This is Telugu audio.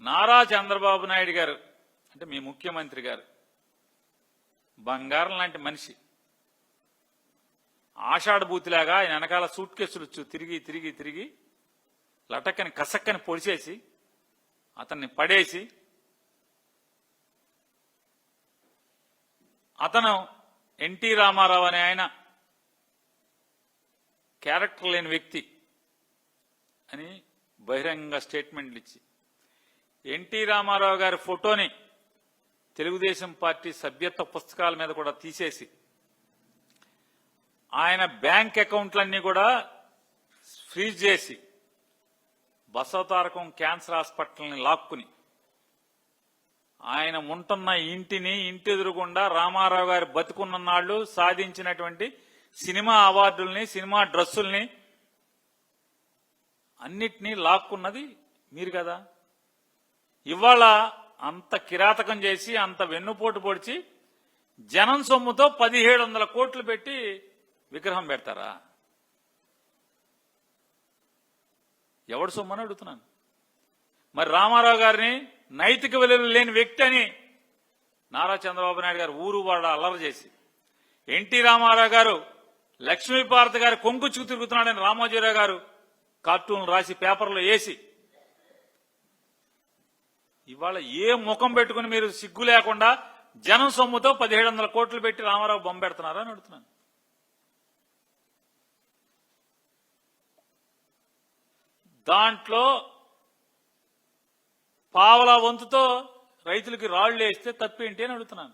నారా చంద్రబాబు నాయుడు గారు అంటే మీ ముఖ్యమంత్రి గారు బంగారం లాంటి మనిషి. ఆషాఢభూతిలాగా ఆయన వెనకాల సూట్ కేసులు తిరిగి తిరిగి తిరిగి లటక్కని కసక్కని పొడిచేసి అతన్ని పడేసి అతను ఎన్టీ రామారావు అనే ఆయన క్యారెక్టర్ లేని వ్యక్తి అని బహిరంగ స్టేట్మెంట్లు ఇచ్చి ఎన్టీ రామారావు గారి ఫోటోని తెలుగుదేశం పార్టీ సభ్యత్వ పుస్తకాల మీద కూడా తీసేసి ఆయన బ్యాంక్ అకౌంట్లన్నీ కూడా ఫ్రీజ్ చేసి బసవతారకం క్యాన్సర్ హాస్పిటల్ని లాక్కుని ఆయన ఉంటున్న ఇంటిని ఇంటి ఎదురుగుండా రామారావు గారు బతుకున్న నాళ్లు సాధించినటువంటి సినిమా అవార్డుల్ని సినిమా డ్రెస్సుల్ని అన్నిటినీ లాక్కున్నది మీరు కదా. ఇవాళ అంత కిరాతకం చేసి అంత వెన్నుపోటు పొడిచి జనం సొమ్ముతో 1700 కోట్లు పెట్టి విగ్రహం పెడతారా? ఎవడు సొమ్మని అడుగుతున్నాను. మరి రామారావు గారిని నైతిక విలువలు లేని వ్యక్తి అని నారా చంద్రబాబు నాయుడు గారు ఊరు వాడ అల్లరి చేసి ఎన్టీ రామారావు గారు లక్ష్మీపార్వతి గారు కొంగుచ్చుకు తిరుగుతున్నాడని రామోజీరావు గారు కార్టూన్ రాసి పేపర్లో వేసి ఇవాళ ఏ ముఖం పెట్టుకుని మీరు సిగ్గు లేకుండా జనం సొమ్ముతో 1700 కోట్లు పెట్టి రామారావు బొమ్మ పెడుతున్నారా అని అడుగుతున్నాను. దాంట్లో పావలా వంతుతో రైతులకి రాళ్లు వేస్తే తప్పేంటి అని అడుగుతున్నాను.